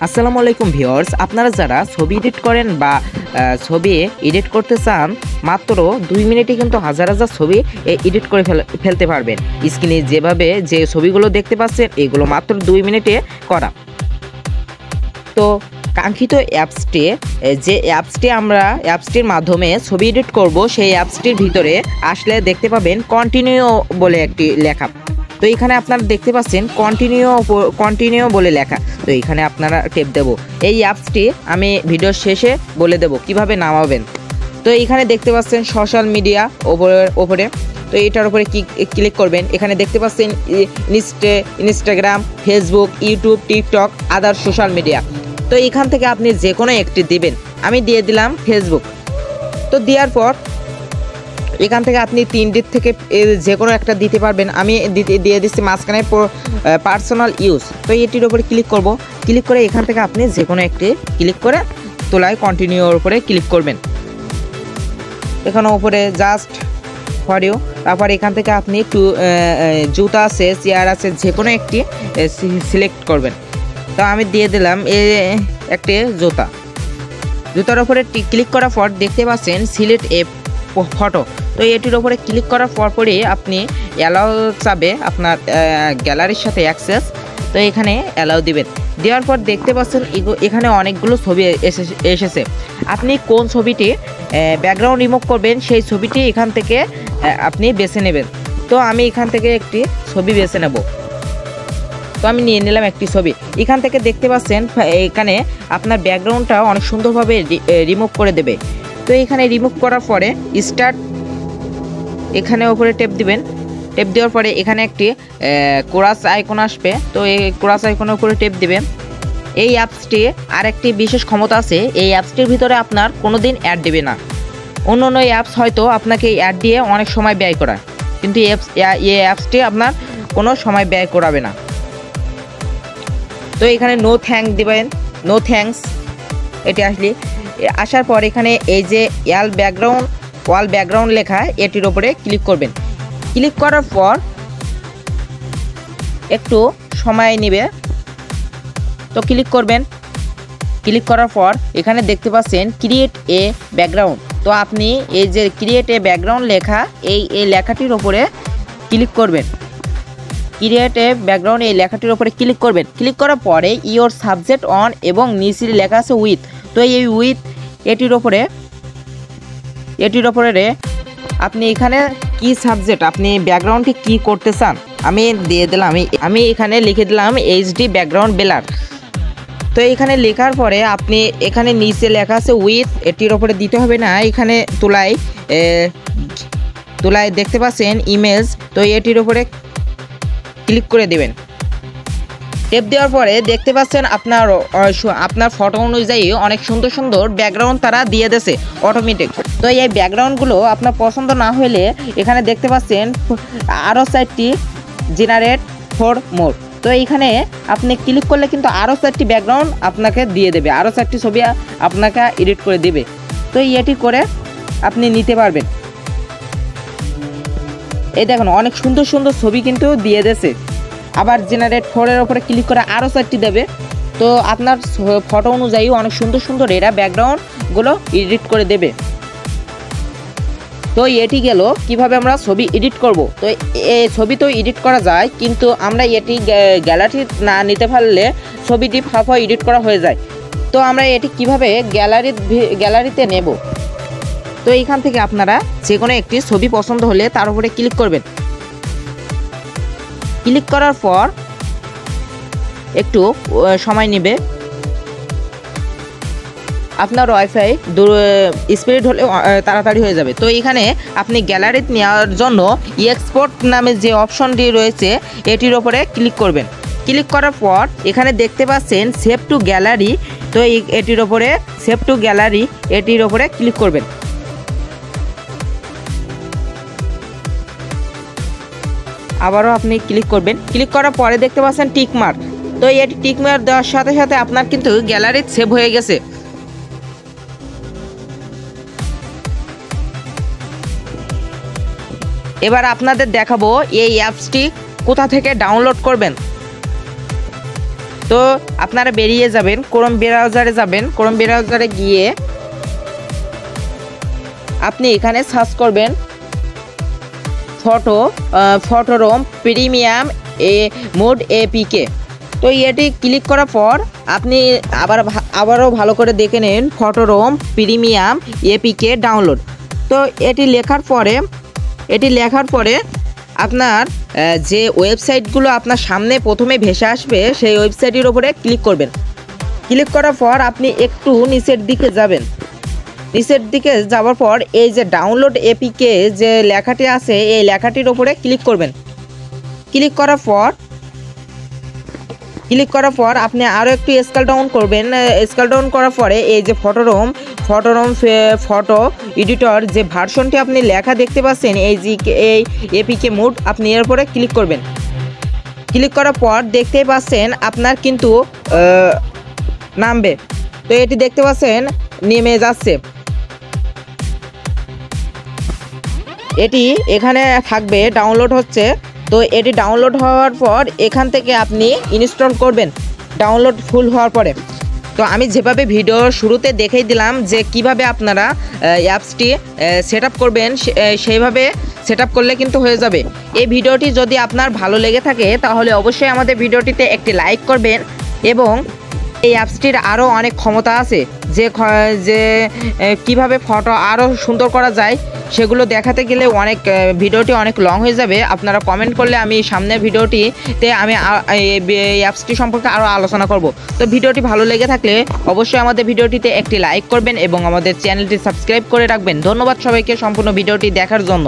আসসালামু আলাইকুম ভিউয়ার্স, আপনারা যারা ছবি এডিট করেন বা ছবি এডিট করতে চান মাত্র 2 মিনিটে কিন্তু হাজার হাজার ছবি এডিট করে ফেলতে পারবেন। স্ক্রিনে যেভাবে যে ছবিগুলো দেখতে পাচ্ছেন এগুলো মাত্র 2 মিনিটে করা। তো কাঙ্ক্ষিত অ্যাপসটির মাধ্যমে ছবি এডিট করব, সেই অ্যাপসটির ভিতরে আসলে দেখতে পাবেন কন্টিনিউ বলে একটি লেখা। তো এখানে আপনারা দেখতে পাচ্ছেন কন্টিনিউ বলে লেখা। তো এখানে আপনারা টেপ দেব। এই অ্যাপসটি আমি ভিডিওর শেষে বলে দেব কিভাবে নামাবেন। তো এখানে দেখতে পাচ্ছেন সোশ্যাল মিডিয়া ওপরে, তো এটার উপরে ক্লিক করবেন। এখানে দেখতে পাচ্ছেন ইনস্টাগ্রাম, ফেসবুক, ইউটিউব, টিকটক, আদার সোশ্যাল মিডিয়া। তো এখান থেকে আপনি যে কোনো একটি দিবেন। আমি দিয়ে দিলাম ফেসবুক। তো দেওয়ার পর এখান থেকে আপনি 3টির থেকে যে কোনো একটা দিতে পারবেন। আমি দিয়ে দিচ্ছি মাঝখানে পার্সোনাল ইউজ। তো এটির উপরে ক্লিক করব। ক্লিক করে এখান থেকে আপনি যে কোনো একটি ক্লিক করে তোলায় কন্টিনিউর উপরে ক্লিক করবেন। এখানে উপরে জাস্ট ফর ইউ। তারপর এখান থেকে আপনি একটু জুতা আছে, চেয়ার আছে, যে কোনো একটি সিলেক্ট করবেন। তো আমি দিয়ে দিলাম একটি জুতার উপরে ক্লিক করার পর দেখতে পাচ্ছেন সিলেক্ট এ ফটো। তো এটির উপরে ক্লিক করার পরই আপনি অ্যালাউ চাবে আপনার গ্যালারির সাথে অ্যাক্সেস। তো এখানে অ্যালাউ দিবেন। দেওয়ার পর দেখতে পাচ্ছেন এখানে অনেকগুলো ছবি এসেছে। আপনি কোন ছবিটি ব্যাকগ্রাউন্ড রিমুভ করবেন সেই ছবিটি এখান থেকে আপনি বেছে নেবেন। তো আমি এখান থেকে একটি ছবি বেছে নেব। তো আমি নিয়ে নিলাম একটি ছবি। এখান থেকে দেখতে পাচ্ছেন এখানে আপনার ব্যাকগ্রাউন্ডটা অনেক সুন্দরভাবে রিমুভ করে দেবে। তো এখানে রিমুভ করার পরে স্টার্ট, এখানে উপরে টেপ দিবেন। টেপ দেওয়ার পরে এখানে একটি কোরাস আইকন আসবে। তো এই কোরাস আইকনের উপরে টেপ দিবেন। এই অ্যাপসটি আরেকটি বিশেষ ক্ষমতা আছে, এই অ্যাপসটির ভিতরে আপনার কোনো দিন অ্যাড দেবে না। অন্য অ্যাপস হয়তো আপনাকে অ্যাড দিয়ে অনেক সময় ব্যয় করায়, কিন্তু এই অ্যাপসটি আপনার কোনো সময় ব্যয় করাবে না। তো এখানে নো থ্যাঙ্কস দিবেন, নো থ্যাঙ্কস। এটি আসার পর এখানে এই যে ওয়াল ব্যাকগ্রাউন্ড লেখা, এটির উপরে ক্লিক করবেন। ক্লিক করার পর একটু সময় নেবে। তো ক্লিক করবেন। ক্লিক করার পর এখানে দেখতে পাচ্ছেন ক্রিয়েট এ ব্যাকগ্রাউন্ড। তো আপনি এই যে ক্রিয়েট এ ব্যাকগ্রাউন্ড লেখা, এই লেখাটির উপরে ক্লিক করবেন। ক্রিয়েট এ ব্যাকগ্রাউন্ড এই লেখাটির উপরে ক্লিক করবেন। ক্লিক করার পরে ইওর সাবজেক্ট অন এবং নিচে লেখা আছে উইথ। তো এই উইথ এটির উপরে আপনি এখানে কি সাবজেক্ট, আপনি ব্যাকগ্রাউন্ডটি কি করতে চান আমি দিয়ে দিলাম। আমি এখানে লিখে দিলাম এইচডি ব্যাকগ্রাউন্ড ব্লার। তো এখানে লেখার পরে আপনি এখানে নিচে লেখা আছে উইথ, এটির উপরে দিতে হবে না। এখানে তোলায় দেখতে পাচ্ছেন ইমেজ। তো এটির উপরে ক্লিক করে দেবেন। টেপ দেওয়ার পরে দেখতে পাচ্ছেন আপনার ফটো অনুযায়ী অনেক সুন্দর সুন্দর ব্যাকগ্রাউন্ড তারা দিয়ে দেছে অটোমেটিক। তো এই ব্যাকগ্রাউন্ডগুলো আপনার পছন্দ না হলে এখানে দেখতে পাচ্ছেন আরও 4টি জেনারেট ফর মোর। তো এইখানে আপনি ক্লিক করলে কিন্তু আরও 4টি ব্যাকগ্রাউন্ড আপনাকে দিয়ে দেবে, আরও 4টি ছবি আপনাকে এডিট করে দেবে। তো এটি করে আপনি নিতে পারবেন। এই দেখুন অনেক সুন্দর সুন্দর ছবি কিন্তু দিয়ে দেছে। আবার জেনারেট ফরের উপরে ক্লিক করে আরও 4টি দেবে। তো আপনার ফটো অনুযায়ী অনেক সুন্দর সুন্দর এরা ব্যাকগ্রাউন্ডগুলো এডিট করে দেবে। তো এটি গেল কিভাবে আমরা ছবি এডিট করব। তো এই ছবি তো এডিট করা যায়, কিন্তু আমরা এটি গ্যালারি না নিতে পারলে ছবিটি ফাঁপা এডিট করা হয়ে যায়। তো আমরা এটি কিভাবে গ্যালারিতে নেব। তো এইখান থেকে আপনারা যে কোনো একটি ছবি পছন্দ হলে তার উপরে ক্লিক করবেন। ক্লিক করার পর একটু সময় নেবে। আপনার ওয়াইফাই স্পিড হলে তাড়াতাড়ি হয়ে যাবে। তো এখানে আপনি গ্যালারিতে নেওয়ার জন্য এক্সপোর্ট নামে যে অপশনটি রয়েছে এটির ওপরে ক্লিক করবেন। ক্লিক করার পর এখানে দেখতে পাচ্ছেন সেভ টু গ্যালারি। তো এটির ওপরে সেভ টু গ্যালারি এটির ওপরে ক্লিক করবেন। আবারও আপনি ক্লিক করবেন। ক্লিক করার পরে দেখতে পাচ্ছেন টিক মার্ক। তো এটি টিক মার্ক দেওয়ার সাথে সাথে আপনার কিন্তু গ্যালারি সেভ হয়ে গেছে। এবার আপনাদের দেখাবো এই অ্যাপসটি কোথা থেকে ডাউনলোড করবেন। তো আপনারা বেরিয়ে যাবেন, ক্রোম ব্রাউজারে যাবেন। ক্রোম ব্রাউজারে গিয়ে আপনি এখানে সার্চ করবেন ফটোরোম প্রিমিয়াম মোড এপিকে। তো এটি ক্লিক করার পর আপনি আবারও ভালো করে দেখে নিন ফটোরোম প্রিমিয়াম এপিকে ডাউনলোড। তো এটি লেখার পরে আপনার যে ওয়েবসাইটগুলো আপনার সামনে প্রথমে ভেসে আসবে সেই ওয়েবসাইটের উপরে ক্লিক করবেন। ক্লিক করার পর আপনি একটু নিচের দিকে যাবেন। নিচের দিকে যাওয়ার পর এই যে ডাউনলোড এপিকে যে লেখাটি আছে এই লেখাটির উপরে ক্লিক করবেন। ক্লিক করার পর আপনি আরও একটু স্কেল ডাউন করবেন। স্কেল ডাউন করার পরে এই যে ফটোরোম ফটো এডিটর যে ভার্সনটি আপনি লেখা দেখতে পাচ্ছেন এই এপিকে মোড, আপনি এর উপরে ক্লিক করবেন। ক্লিক করার পর দেখতেই পাচ্ছেন আপনার কিন্তু নামবে। তো এটি দেখতে পাচ্ছেন নেমে যাচ্ছে। এটি এখানে থাকবে, ডাউনলোড হচ্ছে। তো এটি ডাউনলোড হওয়ার পর এখান থেকে আপনি ইনস্টল করবেন ডাউনলোড ফুল হওয়ার পরে। তো আমি যেভাবে ভিডিও শুরুতে দেখিয়ে দিলাম যে কিভাবে আপনারা অ্যাপসটি সেট আপ করবেন, সেইভাবে সেট আপ করলে কিন্তু হয়ে যাবে। এই ভিডিওটি যদি আপনার ভালো লেগে থাকে তাহলে অবশ্যই আমাদের ভিডিওটিতে একটি লাইক করবেন এবং এই অ্যাপসটির আরও অনেক ক্ষমতা আছে যে কিভাবে ফটো আরও সুন্দর করা যায় সেগুলো দেখাতে গেলে ভিডিওটি অনেক লং হয়ে যাবে। আপনারা কমেন্ট করলে আমি সামনের ভিডিওটিতে আমি এই অ্যাপসটি সম্পর্কে আরও আলোচনা করব। তো ভিডিওটি ভালো লেগে থাকলে অবশ্যই আমাদের ভিডিওটিতে একটি লাইক করবেন এবং আমাদের চ্যানেলটি সাবস্ক্রাইব করে রাখবেন। ধন্যবাদ সবাইকে সম্পূর্ণ ভিডিওটি দেখার জন্য।